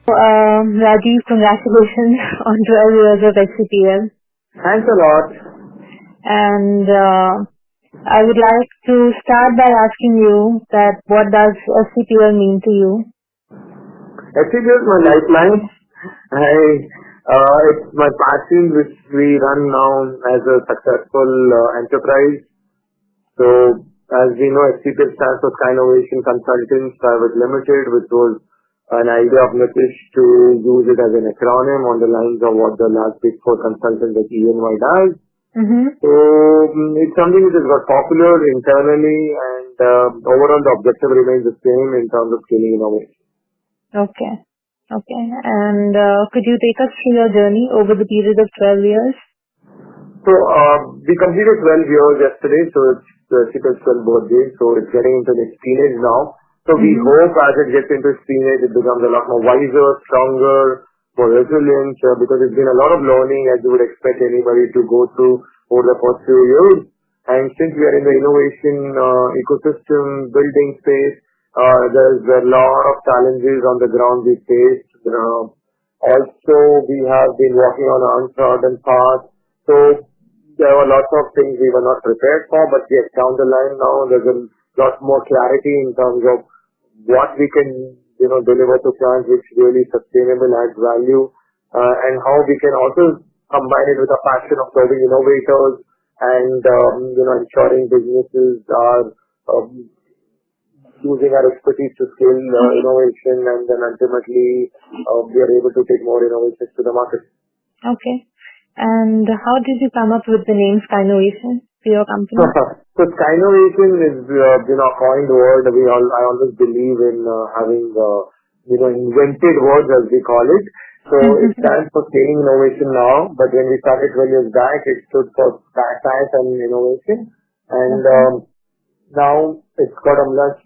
Rajeev, congratulations on 12 years of SCPL. Thanks a lot. And I would like to start by asking you that what does SCPL mean to you? SCPL is my lifeline. It's my passion which we run now as a successful enterprise. So as we know, SCPL stands for Sky Innovation Consultants Private Limited, which was an idea of Nitish to use it as an acronym on the lines of what the last big four consultant like EY does. So it's something which has got popular internally, and overall the objective remains the same in terms of scaling innovation. Okay. And could you take us through your journey over the period of 12 years? So we completed 12 years yesterday, so it's the SCPL's 12th birthday, so it's getting into its teenage now. So we hope as it gets into its teenage, it becomes a lot more wiser, stronger, more resilient, because it's been a lot of learning as you would expect anybody to go through over the first few years. And since we are in the innovation ecosystem building space, there's a lot of challenges on the ground we faced. Also, we have been walking on an untrodden path. So there were lots of things we were not prepared for, but yes, down the line now, there's a lot more clarity in terms of what we can, deliver to clients which really sustainable, adds value, and how we can also combine it with a passion of serving innovators and, ensuring businesses are using our expertise to scale innovation, and then ultimately we are able to take more innovations to the market. Okay. And how did you come up with the name Sky Innovation for your company? So Sky Innovation is, a coined word. I always believe in having, invented words as we call it. So it stands for scaling innovation now, but when we started 12 years back, it stood for science and innovation. And now it's got a much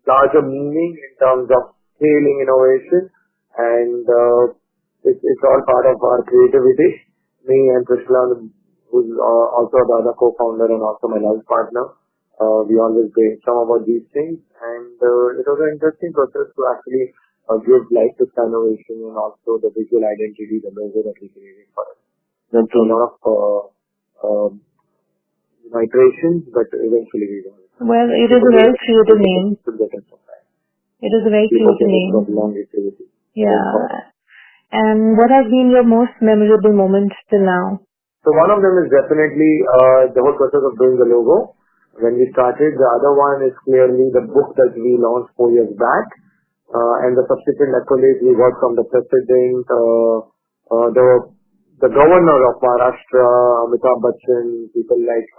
larger meaning in terms of scaling innovation, and it's all part of our creativity. Me and Krishna, who's also the other co-founder and also my life partner, we always brainstorm about these things, and it was an interesting process to actually give life to Sky Innovation and also the visual identity, the logo that we created for it. Went through a lot of iterations, but eventually we got it. Well, it is a very creative name. It is a very creative name. Yeah. And what has been your most memorable moment till now? So one of them is definitely the whole process of doing the logo. When we started, the other one is clearly the book that we launched 4 years back, and the subsequent accolades we got from the president, the governor of Maharashtra, Amitabh Bachchan, people like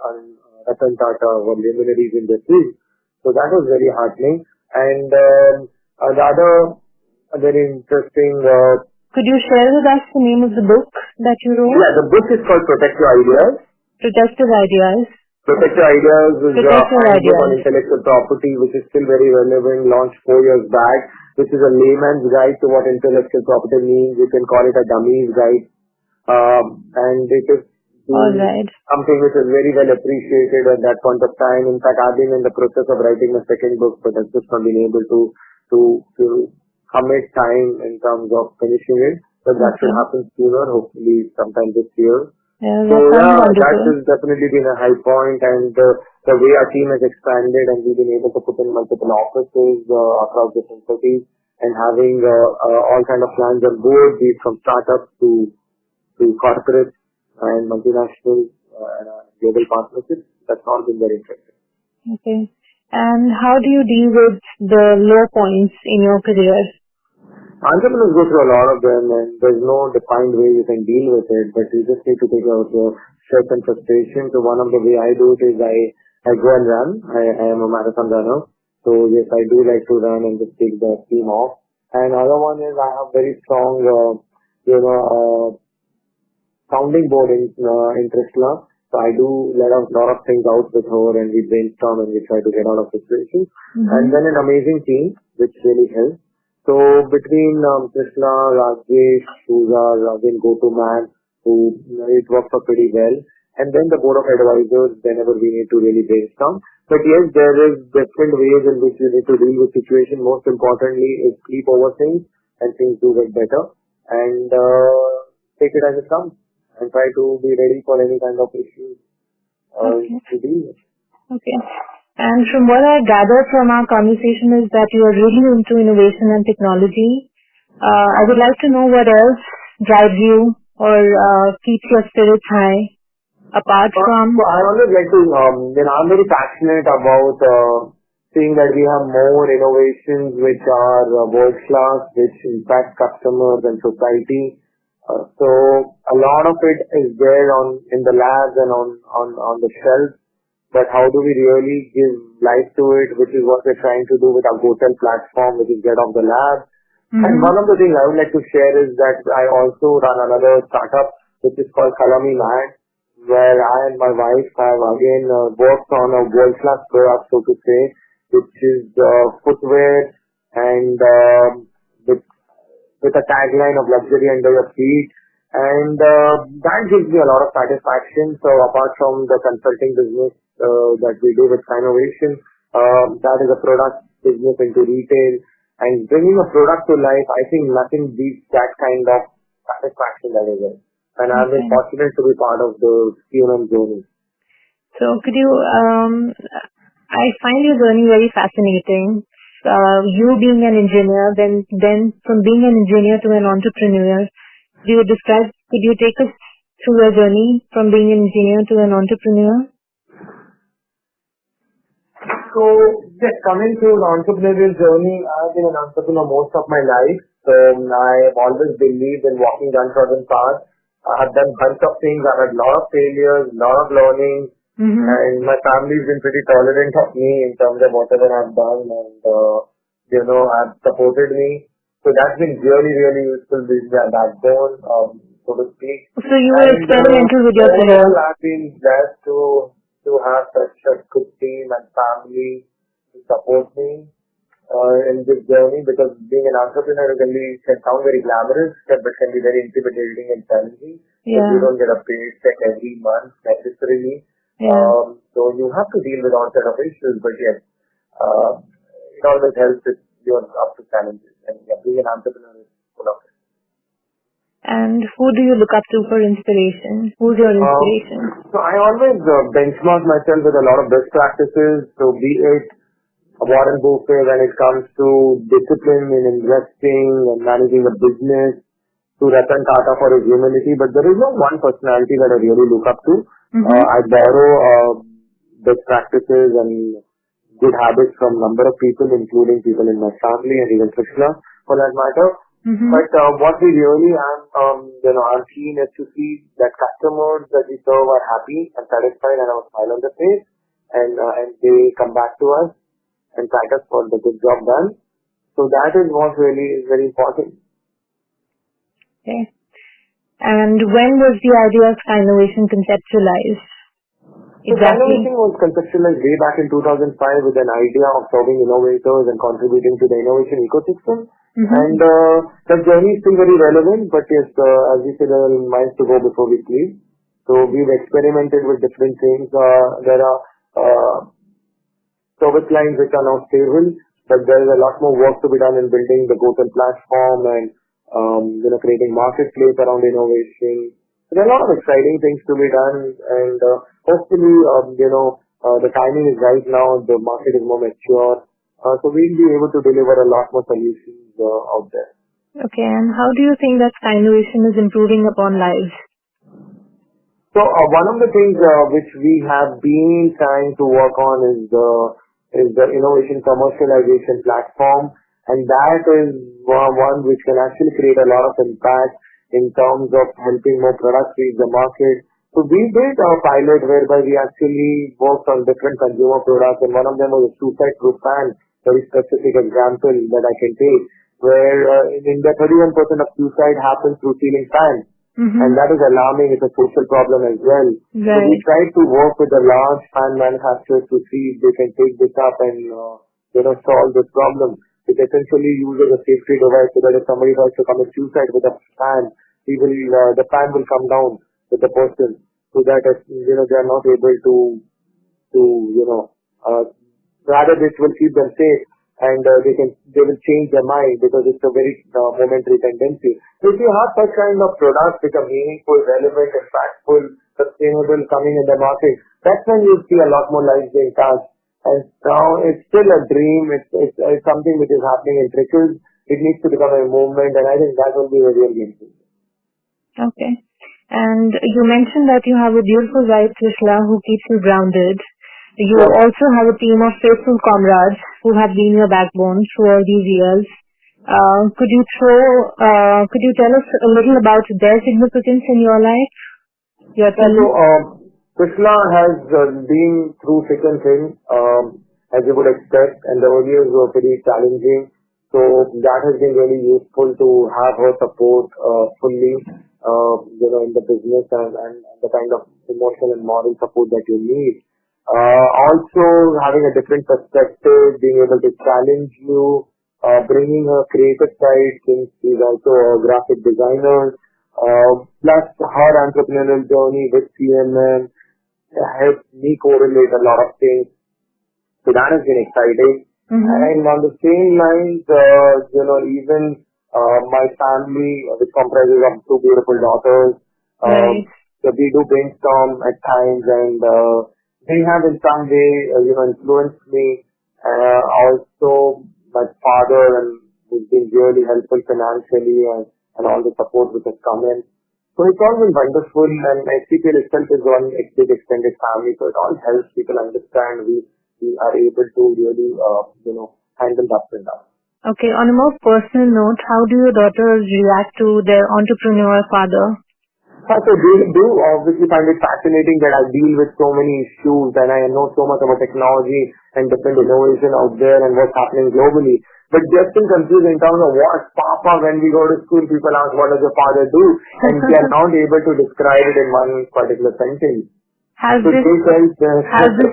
Ratan Tata were luminaries in the field. So that was very heartening. And the other very interesting. Could you share with us the name of the book that you wrote? Yeah, the book is called Protect Your Ideas. Protect Your Ideas. Protect Your Ideas is a handbook on intellectual property, which is still very relevant, launched 4 years back, which is a layman's guide to what intellectual property means. You can call it a dummy's guide. And it is something which is very well appreciated at that point of time. In fact, I've been in the process of writing a second book, but I've just not been able to commit time in terms of finishing it, but that should happen sooner, hopefully sometime this year. That has definitely been a high point, and the way our team has expanded, and we've been able to put in multiple offices across different cities, and having all kind of plans on board, be it from startups to corporates and multinationals and global partnerships. That's all been very interesting. Okay. And how do you deal with the low points in your career? Entrepreneurs go through a lot of them, and there's no defined way you can deal with it, but you just need to take out your stress and frustration. So one of the way I do it is I go and run. I am a marathon runner. So yes, I do like to run and just take the steam off. And other one is I have very strong, sounding board in Krishna. So I do let a lot of things out with her, and we brainstorm and we try to get out of situations. And then an amazing team, which really helps. So between Krishna, Rajeev, who's our go-to-man, who it works out pretty well. And then the board of advisors, whenever we need to really brainstorm. But yes, there is different ways in which you need to deal with situation. Most importantly is sleep over things and things do get better, and take it as it comes and try to be ready for any kind of issues to deal with. Okay. And from what I gathered from our conversation is that you are really into innovation and technology. I would like to know what else drives you or keeps your spirits high apart from... So I always like to, I'm very passionate about seeing that we have more innovations which are world class, which impact customers and society. So a lot of it is there in the labs and on the shelf. But how do we really give life to it, which is what we're trying to do with our hotel platform, which is get off the lab. And one of the things I would like to share is that I also run another startup which is called Kalami Mad, where I and my wife have again worked on a world-class product, so to say, which is footwear and with a tagline of luxury under your feet. And that gives me a lot of satisfaction. So apart from the consulting business that we do with Innovation, that is a product business into retail. And bringing a product to life, I think nothing beats that kind of satisfaction that is there. And I've been fortunate to be part of the QM journey. So could you, I find your journey very fascinating. You being an engineer, then from being an engineer to an entrepreneur, could you take us through your journey from being an engineer to an entrepreneur? So, just coming to the entrepreneurial journey, I've been an entrepreneur most of my life. So, I've always believed in walking the untrodden path. I've done a bunch of things. I've had a lot of failures, a lot of learning, and my family's been pretty tolerant of me in terms of whatever I've done, and have supported me. So that's been really, really useful, being their backbone, so to speak. So you were experimental with your career. I've been blessed to have such a good team and family to support me in this journey, because being an entrepreneur can sound very glamorous, but can be very intimidating and challenging. Yeah. You don't get a paycheck every month necessarily. Yeah. So you have to deal with all set of issues, but yes, it always helps if you're up to challenges. And being an entrepreneur is full of it. And who do you look up to for inspiration? Who's your inspiration? So I always benchmark myself with a lot of best practices. So be it Warren Buffett when it comes to discipline in investing and managing a business, to Ratan Tata for his humility, but there is no one personality that I really look up to. I borrow best practices and good habits from a number of people, including people in my family and even Krishna for that matter. But what we really are keen is to see that customers that we serve are happy and satisfied and have a smile on their face, and they come back to us and thank us for the good job done. So that is what really is very important. Okay. And when was the idea of Innovation conceptualized? Exactly. Innovation was conceptualized way back in 2005 with an idea of serving innovators and contributing to the innovation ecosystem. And the journey is still very relevant, but yes, as we said, there are miles to go before we sleep. So we've experimented with different things. There are service lines which are now stable, but there is a lot more work to be done in building the go-to platform and creating marketplace around innovation. So there are a lot of exciting things to be done, and hopefully, the timing is right now. The market is more mature, so we'll be able to deliver a lot more solutions out there. Okay, and how do you think that innovation is improving upon lives? So one of the things which we have been trying to work on is the innovation commercialization platform, and that is one which can actually create a lot of impact in terms of helping more products reach the market. So we did a pilot whereby we actually worked on different consumer products, and one of them was a suicide-proof fan, very specific example that I can take, where in India 31% of suicide happens through ceiling fans. And that is alarming. It's a social problem as well. Right. So we tried to work with the large fan manufacturers to see if they can take this up and solve this problem. It essentially uses a safety device so that if somebody tries to commit suicide with a fan, the fan will come down with the person, so that they are not able to rather this will keep them safe. and they will change their mind because it's a very momentary tendency. So if you have such kind of products which are meaningful, relevant, impactful, sustainable coming in the market, that's when you see a lot more lives being touched. And now it's still a dream. It's something which is happening in trickles. It needs to become a movement, and I think that will be a real game changer. Okay. And you mentioned that you have a beautiful wife, Trishla, who keeps you grounded. You also have a team of faithful comrades who have been your backbone through all these years. Could you tell us a little about their significance in your life? Your team? Krishna has been through thick and thin, as you would expect, and the early years were pretty challenging. So that has been really useful to have her support fully, in the business and the kind of emotional and moral support that you need. Also having a different perspective, being able to challenge you, bringing her creative side since she's also a graphic designer, plus her entrepreneurial journey with CNN helped me correlate a lot of things. So that has been exciting. And on the same lines, even my family, which comprises of two beautiful daughters, so we do brainstorm at times, and they have in some way, influenced me. Also, my father, and who's been really helpful financially, and all the support which has come in. So it's all been wonderful, and SCPL itself is one big extended family, so it all helps people understand we are able to really, handle the ups and downs. Okay, on a more personal note, how do your daughters react to their entrepreneur father? So they do obviously find it fascinating that I deal with so many issues and I know so much about technology and different innovation out there and what's happening globally. But just in confused in terms of what Papa, when we go to school, people ask, what does your father do? And we are not able to describe it in one particular sentence. Has this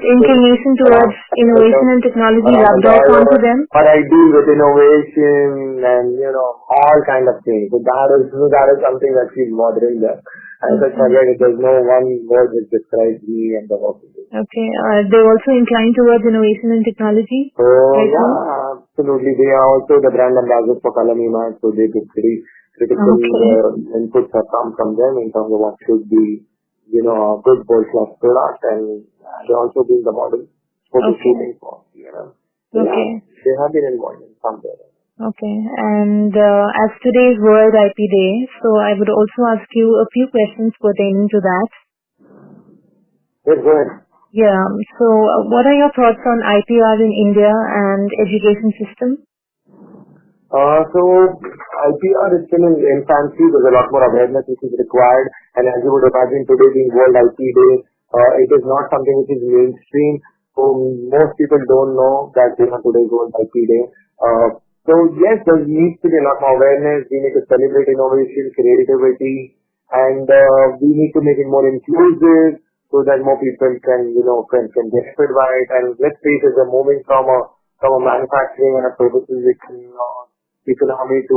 inclination towards innovation and technology rubbed off onto them? Or I deal with innovation and, all kind of things. So that is something that she's modeling there. As I said, there's no one word which describes me and the work we do. Okay. They also inclined towards innovation and technology? Absolutely. They are also the brand ambassadors for Color Images, so they get pretty critical inputs have come from them in terms of what should be, a good world-class product, and they also been the model for the shooting for, they have been involved in some way. Okay, and as today's World IP Day, so I would also ask you a few questions pertaining to that. Yes, go ahead. Yeah, so what are your thoughts on IPR in India and education system? So IPR is still in infancy. There's a lot more awareness which is required, and as you would imagine, today being World IP Day, it is not something which is mainstream. So most people don't know that today is World IP Day. So yes, there needs to be a lot more awareness. We need to celebrate innovation, creativity, and we need to make it more inclusive so that more people can benefit by it. And let's face it, we're moving from a manufacturing and a services economy to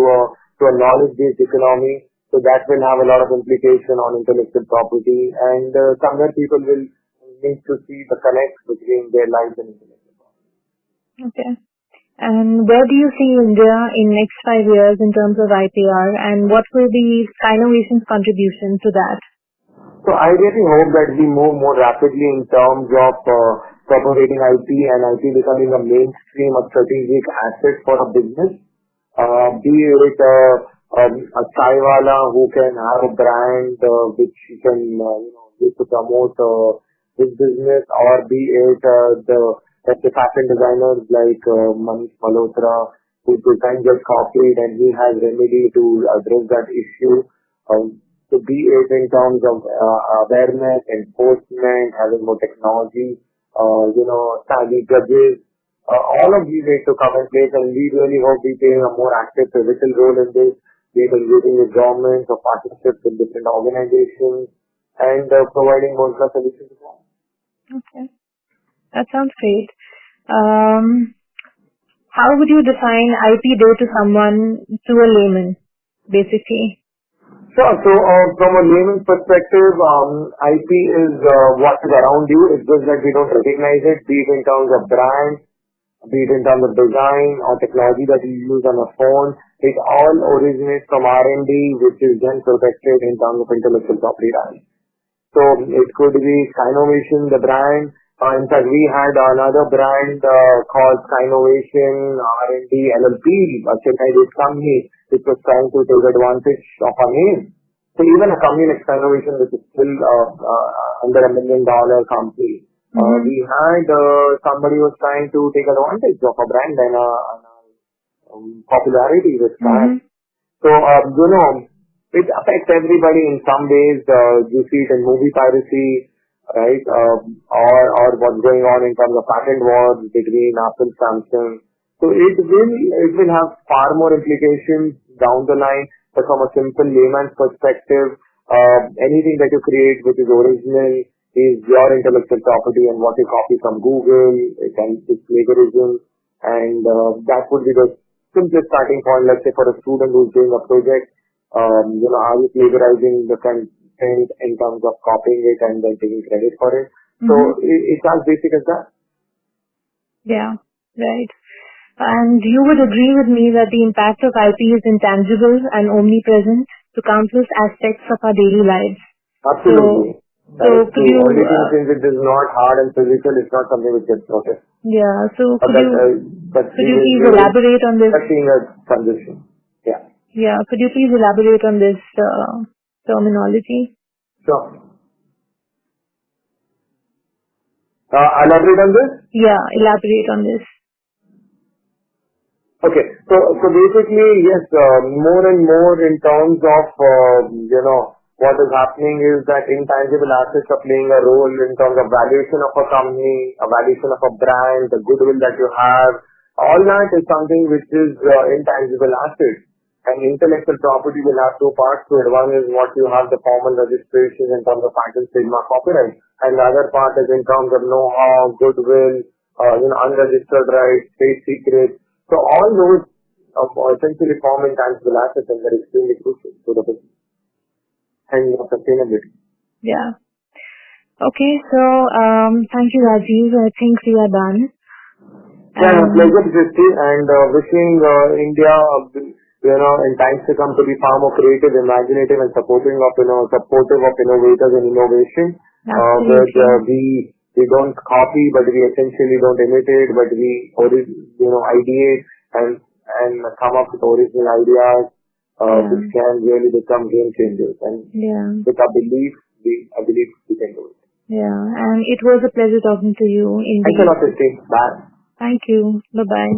a knowledge-based economy. So that will have a lot of implication on intellectual property, and somewhere people will need to see the connect between their lives and intellectual property. Okay. And where do you see India in next 5 years in terms of IPR, and what will be Skynovation's contribution to that? So I really hope that we move more rapidly in terms of propagating IP and IP becoming a mainstream, a strategic asset for a business. Be it a chaiwala who can have a brand which he can use to promote his business, or be it the fashion designers like Manish Malhotra, who designs just copied and he has remedy to address that issue. So be it in terms of awareness, enforcement, having more technology, savvy judges, all of these need to come in place, and we really hope we play a more active pivotal role in this, be it engaging with governments or partnerships with different organizations, and providing more solutions. Okay. That sounds great. How would you define IP Day to someone, to a layman, basically? Sure. So from a layman's perspective, IP is what is around you. It's just that we don't recognize it, be it in terms of brand, be it in terms of design or technology that you use on a phone, it all originates from R&D, which is then protected in terms of intellectual property rights. So it could be Skynovation, the brand. In fact, we had another brand called Skynovation R&D LLP, a Chennai-based company, which was trying to take advantage of our name. So even a company like Skynovation, which is still under $1 million company, we had somebody was trying to take advantage of a brand and popularity with that. So, it affects everybody in some ways. You see it in movie piracy, right? Or what's going on in terms of patent wars between Apple and Samsung. So it will have far more implications down the line. But from a simple layman's perspective, anything that you create which is original is your intellectual property, and what you copy from Google, it's plagiarism, and that would be the simplest starting point. Let's say for a student who's doing a project, are you plagiarizing the content in terms of copying it and then taking credit for it? So it's as basic as that. Yeah, right. And you would agree with me that the impact of IP is intangible and omnipresent to countless aspects of our daily lives. Absolutely. So could you... Only thing since it is not hard and physical, it's not something which gets noticed. Yeah, so could you please elaborate on this? Seeing a transition. Yeah. Yeah, could you please elaborate on this terminology? Sure. Elaborate on this? Yeah, elaborate on this. Okay. So basically, yes, more and more in terms of, what is happening is that intangible assets are playing a role in terms of valuation of a company, a valuation of a brand, the goodwill that you have. All that is something which is intangible assets. And intellectual property will have two parts to it. One is what you have the formal registration in terms of patent, trademark, copyright. And the other part is in terms of know-how, goodwill, unregistered rights, trade secrets. So all those essentially form intangible assets, and they're extremely crucial to the business and sustainability. Yeah. Okay, so thank you, Rajeev. I think we are done. Yeah, pleasure, Christy, and wishing India, in times to come to be far more creative, imaginative, and supportive of innovators and innovation. Where we don't copy, but we essentially don't imitate, but we ideate and come up with original ideas, which can really become game changers. And with our belief, I believe we can do it. Yeah, and it was a pleasure talking to you. Indeed. Thanks a lot, Christy. Bye. Thank you. Bye-bye.